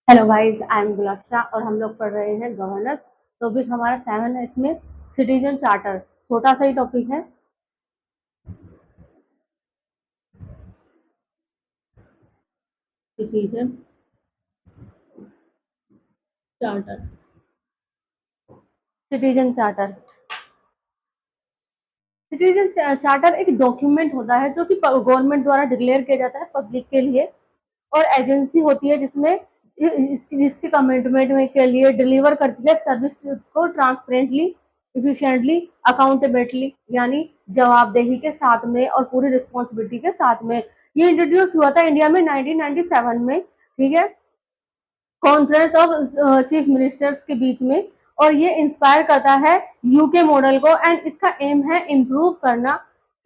Hello guys, I am गुलाब शाह और हम लोग पढ़ रहे हैं गवर्नेंस। टॉपिक हमारा 7 है। इसमें सिटीजन चार्टर, छोटा सा ही टॉपिक है। Citizen charter. Citizen charter citizen charter एक डॉक्यूमेंट होता है जो कि गवर्नमेंट द्वारा डिक्लेयर किया जाता है पब्लिक के लिए, और एजेंसी होती है जिसमें इसके कमिटमेंट में के लिए डिलीवर करती है सर्विस को ट्रांसपेरेंटली, इफिशिएंटली, अकाउंटेबिलिटी यानी जवाबदेही के साथ में और पूरी रिस्पॉन्सिबिलिटी के साथ में। ये इंट्रोड्यूस हुआ था इंडिया में 1997 में, ठीक है, कॉन्फ्रेंस ऑफ चीफ मिनिस्टर्स के बीच में। और ये इंस्पायर करता है यूके मॉडल को, एंड इसका एम है इम्प्रूव करना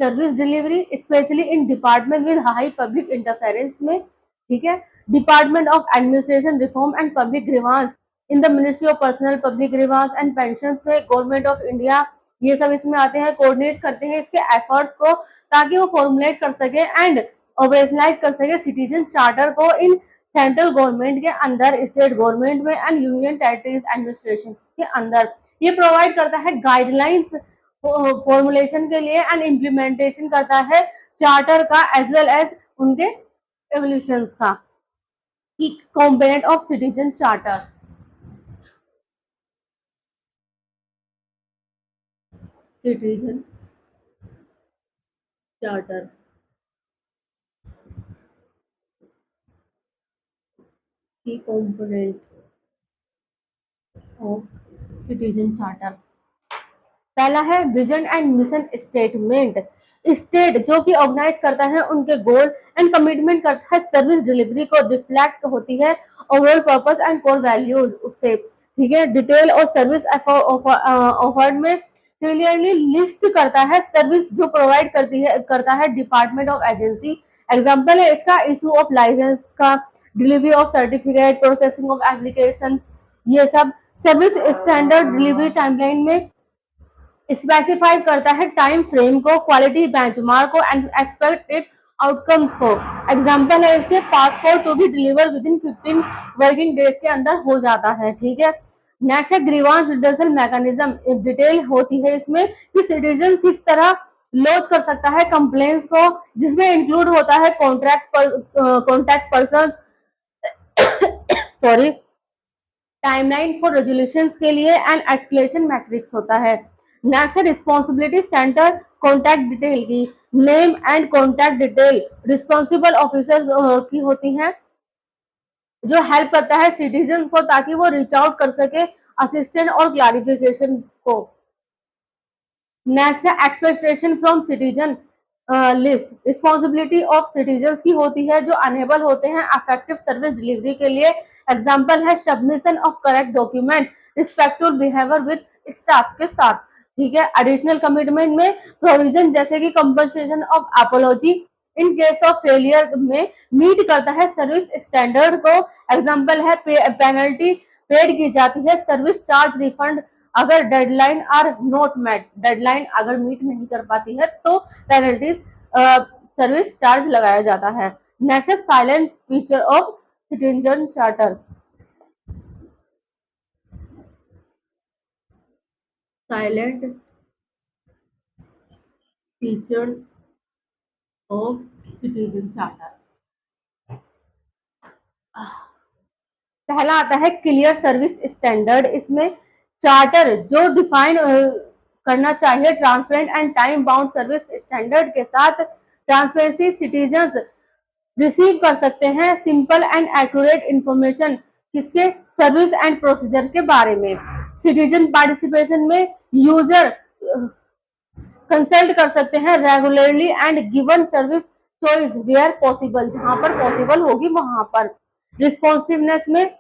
service delivery, specially in department with high public interference में, ठीक है। Department of administration reform and public grievance in the ministry of personnel public grievance and pension में गवर्नमेंट ऑफ इंडिया, ये सब इसमें आते हैं, कोऑर्डिनेट करते हैं इसके एफर्ट्स को ताकि वो फॉर्मुलेट कर सके एंड ऑपरेशनलाइज कर सके सिटीजन चार्टर को इन सेंट्रल गवर्नमेंट के अंदर, स्टेट गवर्नमेंट में एंड यूनियन टेरिटरीज एडमिनिस्ट्रेशन के अंदर। ये प्रोवाइड करता है गाइडलाइंस फॉर्मुलेशन के लिए एंड इम्प्लीमेंटेशन करता है चार्टर का एज वेल एज उनके एवोल्यूशन का। की component of citizen charter. Citizen charter की कंपोनेंट ऑफ सिटीजन चार्टर। पहला है vision and mission statement. State जो कि ऑर्गेनाइज करता है उनके गोल एंड कमिटमेंट करता है सर्विस डिलीवरी को, रिफ्लेक्ट होती है overall purpose and core values उससे, ठीक है। डिटेल और सर्विस ऑफर्ड में क्लियरली लिस्ट करता है सर्विस जो प्रोवाइड करता है डिपार्टमेंट ऑफ एजेंसी। एग्जाम्पल है इसका इशू ऑफ लाइसेंस का, delivery of certificate, processing of application, ये सब। सर्विस स्टैंडर्ड डिलीवरी टाइमलाइन में स्पेसिफाई करता है टाइम फ्रेम को, क्वालिटी बेंचमार्क को एंड एक्सपेक्टेड आउटकम्स को। एग्जाम्पल है इसके passport to be deliver within 15 working days के अंदर हो जाता है, ठीक है। नेक्स्ट है ग्रीवांस रिडर्सल मैकेनिज्म। डिटेल होती है इसमें कि सिटीजन किस तरह लॉन्च कर सकता है कंप्लेंट्स को, जिसमें इंक्लूड होता है contact person, sorry, timeline for resolution के लिए एंड एस्केलेशन मैट्रिक्स होता है। नेक्स्ट है रिस्पॉन्सिबिलिटी सेंटर कॉन्टैक्ट डिटेल की, name and contact detail responsible officers की होती हैं, जो हेल्प करता है सिटीजन को ताकि वो रीच आउट कर सके असिस्टेंट और क्लारिफिकेशन को। नेक्स्ट है expectation from citizen list. Responsibility of citizen की होती है जो अनेबल होते हैं अफेक्टिव सर्विस डिलीवरी के लिए। एग्जाम्पल है submission of correct document, respectful behaviour with staff के साथ, ठीक है। एडिशनल कमिटमेंट में प्रोविजन जैसे कि compensation of apology in case of failure में मीट करता है सर्विस स्टैंडर्ड को। एग्जाम्पल है पेनल्टी पेड की जाती है, सर्विस चार्ज रिफंड अगर deadline are not met, deadline अगर मीट नहीं कर पाती है तो पेनल्टीज सर्विस चार्ज लगाया जाता है। नेक्स्ट है silence feature of citizen charter. Silent features of citizen charter. पहला आता है क्लियर सर्विस स्टैंडर्ड। इसमें चार्टर जो डिफाइन करना चाहिए transparent and time bound service standard के साथ ट्रांसपेरेंसी, सिटीजन्स रिसीव कर सकते हैं सिंपल एंड एक्यूरेट इंफॉर्मेशन किसके, सर्विस एंड प्रोसीजर के बारे में। सिटीजन पार्टिसिपेशन में यूजर कंसल्ट कर सकते हैं regularly and given service choice where possible, जहां पर पॉसिबल होगी वहां पर। रिस्पॉन्सिवनेस में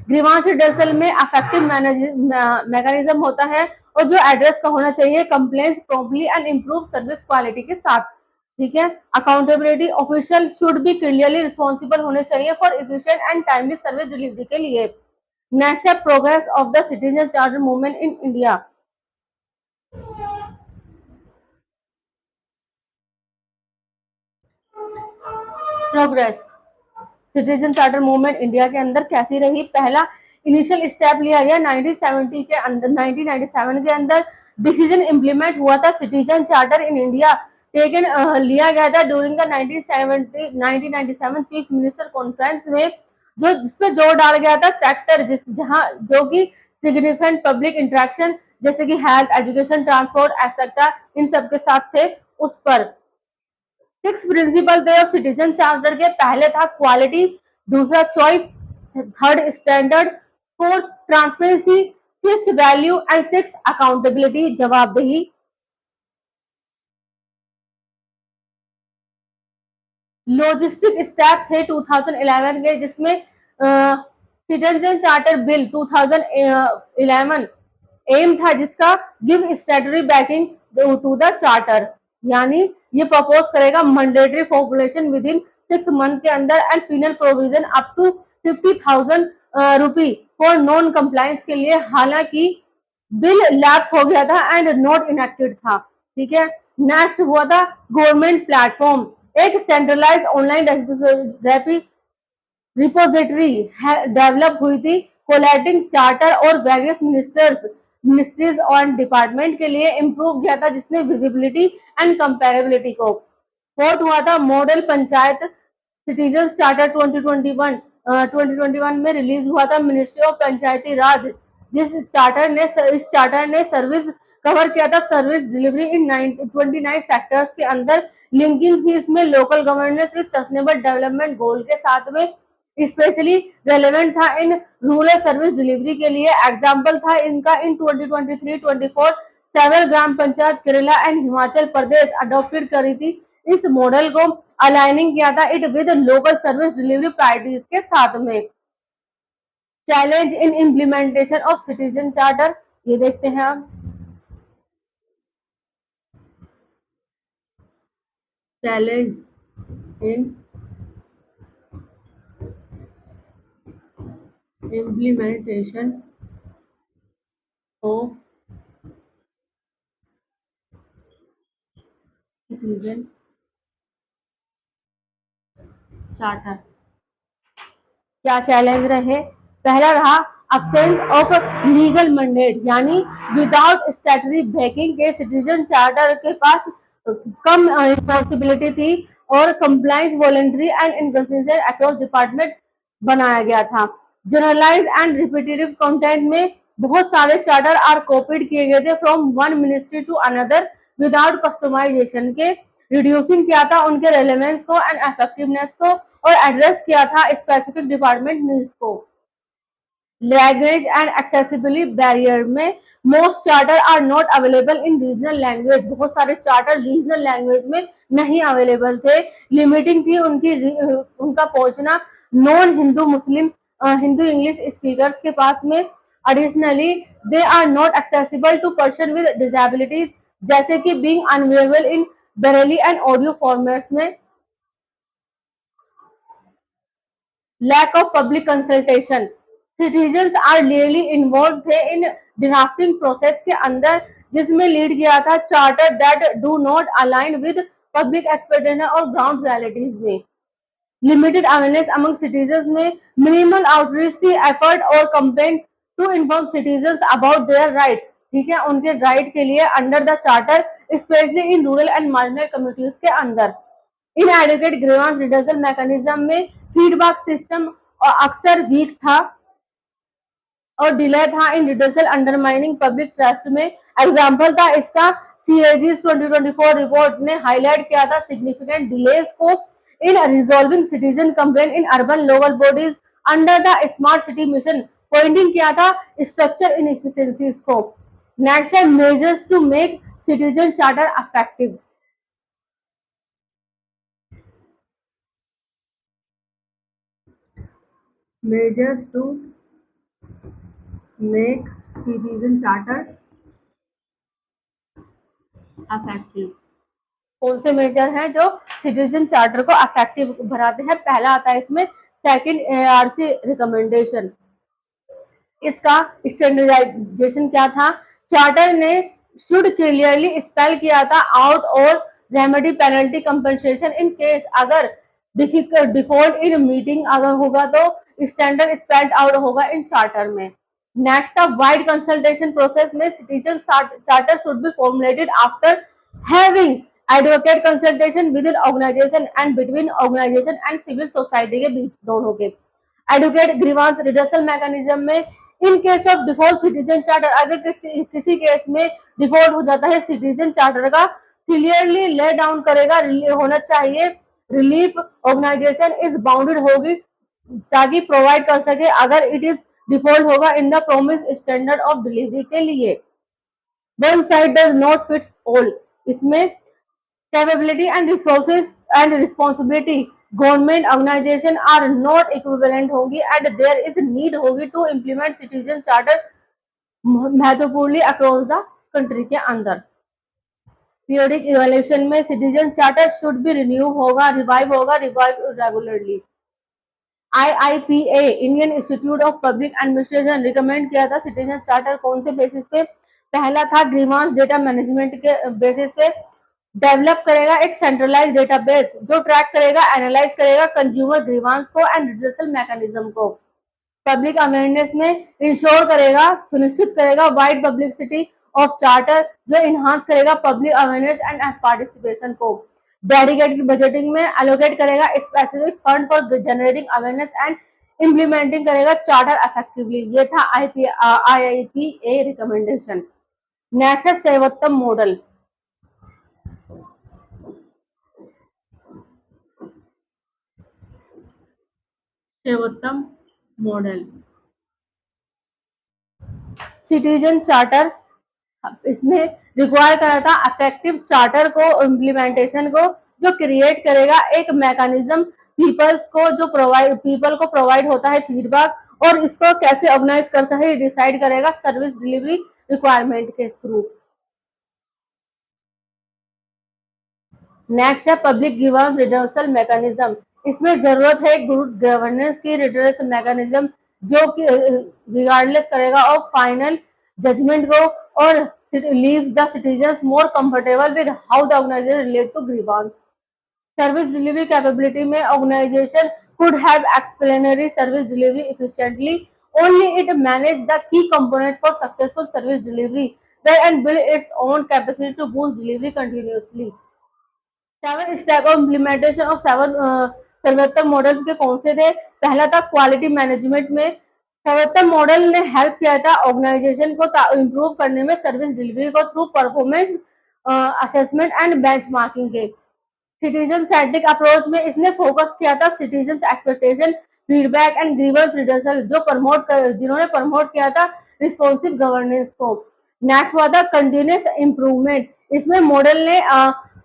ग्रीवांस रिडर्सल में अफेक्टिव मैकेनिज्म होता है और जो एड्रेस का होना चाहिए complaints promptly and improve service quality के साथ, ठीक है। Accountability official should be clearly responsible होने चाहिए for efficient and timely service delivery के लिए। नेक्स्ट है progress of the citizen charter movement in India. Progress citizen charter movement India के अंदर कैसी रही। पहला इनिशियल स्टेप लिया गया 1970 के अंदर, 1997 के अंदर डिसीजन इम्प्लीमेंट हुआ था citizen charter in India taken लिया गया था during the 1997 chief minister conference में, जो जिसपे जोर डाला गया था सेक्टर जहां जो कि सिग्निफिकेंट पब्लिक इंटरेक्शन जैसे कि हेल्थ, एजुकेशन, ट्रांसपोर्ट एक्सेट्रा इन सब के साथ थे उस पर। 6 प्रिंसिपल थे ऑफ सिटीजन चार्टर के। पहले था क्वालिटी, दूसरा choice, third standard, fourth transparency, fifth value and six accountability जवाबदेही। लॉजिस्टिक स्टेप थे 2011 के, जिसमें सिटीजन चार्टर बिल 2011 एम था जिसका give statutory backing to the charter, यानी ये प्रपोज करेगा mandatory population within 6 month के अंदर and penal provision up to 50,000 rupee for non compliance के लिए। हालांकि बिल लैप्स हो गया था एंड नॉट इनेक्टेड था। ठीक है, नेक्स्ट हुआ था गवर्नमेंट प्लेटफॉर्म, एक सेंट्रलाइज ऑनलाइन रिपोजिटरी डेवलप हुई थी कोलैटिंग चार्टर और वेरियस मिनिस्ट्रीज और डिपार्टमेंट के लिए इम्प्रूव किया था, जिसने विजिबिलिटी एंड कंपेरेबिलिटी को। फोर्थ हुआ था मॉडल पंचायत सिटीजन चार्टर 2021 में रिलीज हुआ था मिनिस्ट्री ऑफ पंचायती राज, इस चार्टर ने सर्विस कवर किया था सर्विस डिलीवरी इन 29 सेक्टर्स के अंदर। लिंकिंग थी इसमें local governance with sustainable development goal के साथ में, स्पेशली रेलेवेंट था इन रूरल सर्विस डिलीवरी के लिए। एग्जाम्पल था इनका इन 2023-24 several gram panchayat Kerala and Himachal Pradesh adopted करी थी इस मॉडल को, अलाइनिंग किया था it with local service delivery priorities के साथ में। Challenge in implementation of citizen charter, ये देखते हैं आप। Challenge in implementation of citizen charter। क्या चैलेंज रहे? पहला रहा absence ऑफ लीगल मैंडेट, यानी विदाउट स्टैट्यूटरी बैकिंग के सिटीजन चार्टर के पास कम रिस्पॉन्सिबिलिटी थी और compliance voluntary and inconsistent across department बनाया गया था। जनरलाइज एंड रिपीटेटिव कंटेंट में बहुत सारे चार्टर आर कॉपीड किए गए थे from one ministry to another without customisation के। रिड्यूसिंग किया था उनके रेलेवेंस को एंड इफेक्टिवनेस को और एड्रेस किया था स्पेसिफिक डिपार्टमेंट नीड्स को। लैंग्वेज एंड एक्सेसिबिलिटी बैरियर में most charter are not available in regional language, बहुत सारे चार्टर रीजनल लैंग्वेज में नहीं अवेलेबल थे। लिमिटिंग थी उनका पहुंचना नॉन हिंदू मुस्लिम हिंदू इंग्लिश स्पीकर्स के पास में। Additionally they are not accessible to person with disabilities, जैसे कि being unavailable in Braille and audio formats में। Lack of public consultation, citizens are really involve थे इन ड्राफ्टिंग प्रोसेस के अंदर, जिसमें लीड किया था charter that do not align with public expectation और ग्राउंड रियलिटीज में। लिमिटेड अवेयरनेस अमंग सिटीजन्स में, मिनिमल आउटरीच थी एफर्ट और complaint to inform citizens about their right. ठीक है, उनके राइट के लिए under the charter specially in rural and marginal communities के अंदर। इनएडिक्वेट ग्रीवेंस रिडर्सल मैकेनिज्म में फीडबैक सिस्टम अक्सर वीक था और डिले था in redressal undermining public trust में। एग्जाम्पल था इसका CAG's 2024 रिपोर्ट ने हाईलाइट किया था सिग्निफिकेंट डिलेस को in resolving citizen complaint in urban local bodies under the smart city mission, pointing किया था स्ट्रक्चर इनएफिशिएंसीज को। नेक्स्ट है measures to make citizen charter effective. measures to make citizen charter effective। कौन से major हैं जो citizen charter को effective बनाते हैं? पहला आता है इसमें सेकंड ARC रिकमेंडेशन। इसका स्टैंडर्डाइजेशन क्या था? चार्टर ने शुड क्लियरली स्पेल किया था आउट और remedy penalty compensation in case अगर डिफॉल्ट इन मीटिंग अगर होगा तो स्टैंडर्ड स्पेल्ड आउट होगा इन चार्टर में। Next a wide consultation process में citizen charter should be formulated after having advocate consultation with in organisation and between organisation and civil society के बीच दोनों के। एडवोकेट ग्रीवांस रिडर्सल मैकेनिज्म में in case of default citizen charter, अगर किसी case में default हो जाता है सिटीजन चार्टर का, क्लियरली ले डाउन करेगा होना चाहिए रिलीफ ऑर्गेनाइजेशन इज बाउंडेड होगी ताकि प्रोवाइड कर सके अगर इट इज डिफॉल्ट होगा in the promise standard of delivery के लिए। One size does not fit all, इसमें capability and resources and responsibility government organisation are not equivalent होगी एंड देयर इज नीड होगी टू इम्प्लीमेंट सिटीजन चार्टर महत्वपूर्णली across the country के अंदर। Periodic evaluation में citizen charter should be revive regularly. IIPA Indian institute of public administration recommend किया था citizen charter कौन से बेसिस पे? पहला था ग्रीवांस डेटा मैनेजमेंट के बेसिस पे। डेवलप करेगा एक सेंट्रलाइज डेटाबेस जो ट्रैक करेगा, एनालाइज करेगा कंज्यूमर ग्रीवांस को एंड रिड्रेसल मैकेनिज्म को। पब्लिक अवेयरनेस में इंश्योर करेगा, सुनिश्चित करेगा वाइड पब्लिसिटी ऑफ चार्टर जो इन्हांस करेगा पब्लिक अवेयरनेस एंड पार्टिसिपेशन को। डेडिकेटेड बजटिंग में एलोकेट करेगा specific fund for generating awareness and implementing करेगा चार्टर इफेक्टिवली। ये था IIPA रिकमेंडेशन। नेक्स्ट है सर्वोत्तम मॉडल। सर्वोत्तम मॉडल सिटीजन चार्टर, इसने रिक्वायर करा था अफेक्टिव चार्टर को इम्प्लीमेंटेशन को जो क्रिएट करेगा एक मैकेनिज्म पीपल को प्रोवाइड होता है फीडबैक और इसको कैसे ऑर्गेनाइज करता है डिसाइड करेगा सर्विस डिलीवरी रिक्वायरमेंट के थ्रू। नेक्स्ट है पब्लिक ग्रीवेंस रिडर्सल मैकेनिज्म। इसमें जरूरत है गुड गवर्नेंस की रिडर्सल मैकेनिज्म जो कि रिगार्डलेस करेगा ऑफ फाइनल जजमेंट को और leaves the citizens more comfortable with how the organization relate to grievance. Service delivery capability में organization could have explanatory service delivery efficiently. Only it manage the key components for successful service delivery and build its own capacity to boost delivery continuously. 7 step of implementation of सर्वोत्तम model के कौन से थे? पहला था quality management में सर्वोत्तम model ने हेल्प किया था ऑर्गेनाइजेशन को इम्प्रूव करने में सर्विस डिलीवरी को through performance assessment and benchmarking के। सिटीजन सेंट्रिक अप्रोच में इसने फोकस किया था citizen expectation feedback and grievance redressal जिन्होंने प्रमोट किया था रिस्पॉन्सिव गवर्नेंस को। नेक्स्ट हुआ था कंटिन्यूस इम्प्रूवमेंट, इसमें मॉडल ने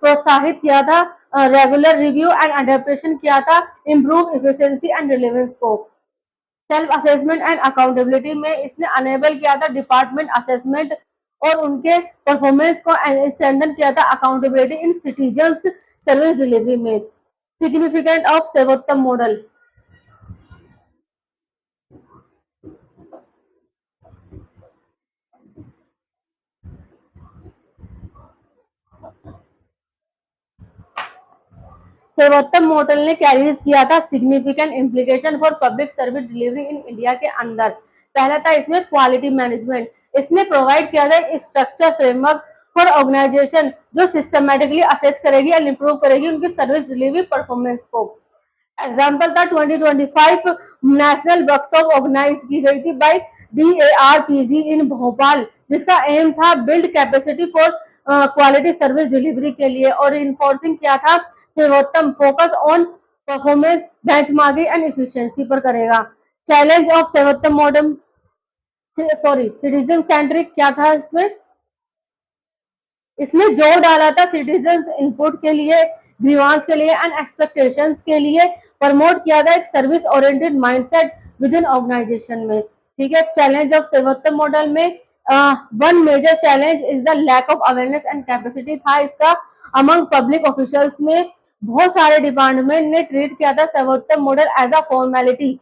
प्रोत्साहित किया था रेगुलर रिव्यू एंड अडेप्टेशन किया था इम्प्रूव इफिशिएंसी एंड रिलेवेंस को। सेल्फ असेसमेंट एंड अकाउंटेबिलिटी में इसने अनेबल किया था डिपार्टमेंट असेसमेंट और उनके परफॉर्मेंस को स्ट्रेंथन किया था अकाउंटेबिलिटी इन सिटीजन्स सर्विस डिलीवरी में। सिग्निफिकेंट ऑफ सर्वोत्तम मॉडल, सर्वोत्तम मॉडल ने कैरीज किया था significant implication for public service delivery in India के अंदर। पहला था इसमें क्वालिटी मैनेजमेंट, इसने प्रोवाइड किया था स्ट्रक्चर फ्रेमवर्क फॉर ऑर्गेनाइजेशन जो सिस्टमेटिकली असेस करेगी एंड इंप्रूव करेगी उनकी सर्विस डिलीवरी परफॉर्मेंस को। एग्जाम्पल था 2025 नेशनल वर्कशॉप ऑर्गेनाइज की गई थी बाय DARPG इन भोपाल जिसका एम था build capacity for quality service delivery के लिए और इन्फोर्सिंग किया था सर्वोत्तम focus on performance benchmarking and efficiency पर करेगा। चैलेंज ऑफ सर्वोत्तम मॉडल सिटीजन सेंट्रिक क्या था इसमें जोर डाला था सिटीजन इनपुट के लिए ग्रीवांस के लिए एंड एक्सपेक्टेशंस के लिए प्रमोट किया था एक service oriented mindset with in organization में। ठीक है, चैलेंज ऑफ सर्वोत्तम मॉडल में one major challenge is the lack of awareness and capacity था इसका अमंग पब्लिक ऑफिशियल्स में। बहुत सारे डिपार्टमेंट ने ट्रीट किया था सर्वोत्तम मॉडल एज अ फॉर्मेलिटी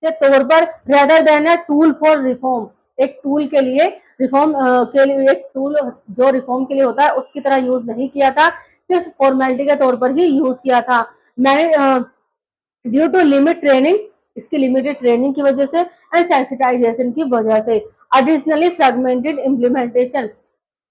के तौर पर rather than a tool for reform, एक टूल के लिए रिफॉर्म के लिए एक टूल जो रिफॉर्म के लिए होता है उसकी तरह यूज नहीं किया था, सिर्फ फॉर्मेलिटी के तौर पर ही यूज किया था। मैंने ड्यू टू लिमिट ट्रेनिंग, इसकी लिमिटेड ट्रेनिंग की वजह से एंड सेंसिटाइजेशन की वजह से। Additionally fragmented implementation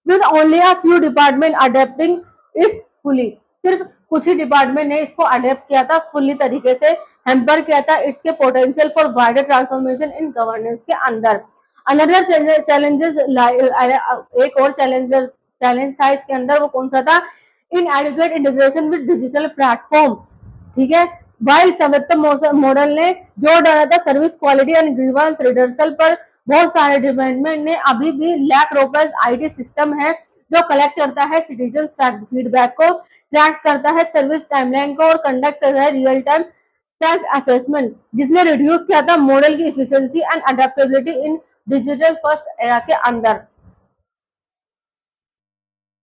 with only a few department adapting it's fully, सिर्फ कुछ ही डिपार्टमेंट ने इसको अडेप्ट किया था फुल्ली तरीके से, हेम्पर किया था इसके potential for wider transformation in governance के अंदर। अनदर चैलेंजेस, एक और चैलेंज था इसके अंदर, वो कौन सा था? Inadequate integration with digital platform, ठीक है। वाइल सर्वोत्तम मॉडल ने जोर डाला था service quality and grievance redressal पर, बहुत सारे डिपार्टमेंट ने अभी भी लैक रोबस्ट आईटी सिस्टम है जो कलेक्ट करता है सिटीजन फीडबैक को, ट्रैक करता है सर्विस टाइमलाइन को और कंडक्ट करता है रियल टाइम सेल्फ असेसमेंट, जिसने रिड्यूस किया था मॉडल की efficiency and adaptability in digital first era के अंदर।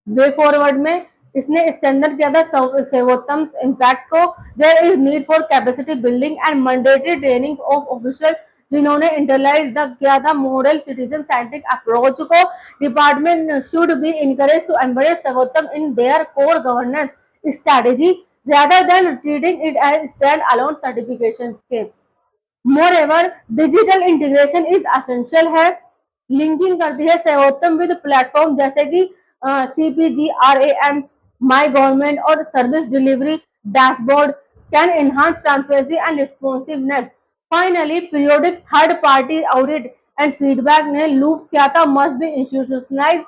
वे फॉरवर्ड में इसने स्टैंडर्ड किया था सर्वोत्तम इम्पैक्ट को। There is need for capacity building and mandatory training of official, जिन्होंने इंटरलाइज किया था मॉडल सिटीजन सेंट्रिक अप्रोच को। Department should be encourage to embed Sevottam in their core governance strategy rather than treating it as stand alone certifications के। More digital integration is essential है, linking करती है Sevottam with platform जैसे कि CPGRAM, my government और service delivery dashboard can enhance transparency and responsiveness. Finally periodic third party audit and feedback ने loops किया था मस्ट बी इंस्टीट्यूशनलाइज,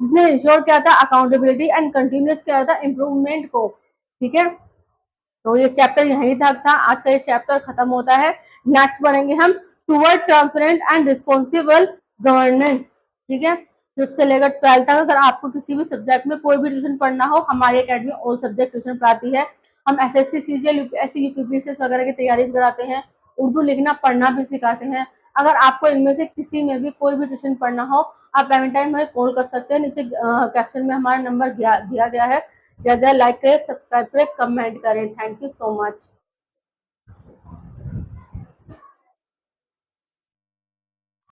जिसने इंश्योर किया था अकाउंटेबिलिटी एंड कंटिन्यूस किया था इम्प्रूवमेंट को, ठीक है। तो ये चैप्टर यहीं तक था, आज का ये चैप्टर खत्म होता है। नेक्स्ट पढ़ेंगे हम toward transparent and responsible governance, ठीक है। फिफ्थ से लेकर 12 तक अगर आपको किसी भी सब्जेक्ट में कोई भी ट्यूशन पढ़ना हो, हमारी अकेडमी ऑल सब्जेक्ट ट्यूशन पढ़ाती है। हम SSC CGL UPSC UPSC वगैरह की तैयारी भी कराते हैं, उर्दू लिखना पढ़ना भी सिखाते हैं। अगर आपको इनमें से किसी में भी कोई भी ट्यूशन पढ़ना हो, आप एनी टाइम हमें कॉल कर सकते हैं, नीचे कैप्शन में हमारा नंबर दिया गया है। ज़्यादा लाइक करें, सब्सक्राइब करें, कमेंट करें। Thank you so much.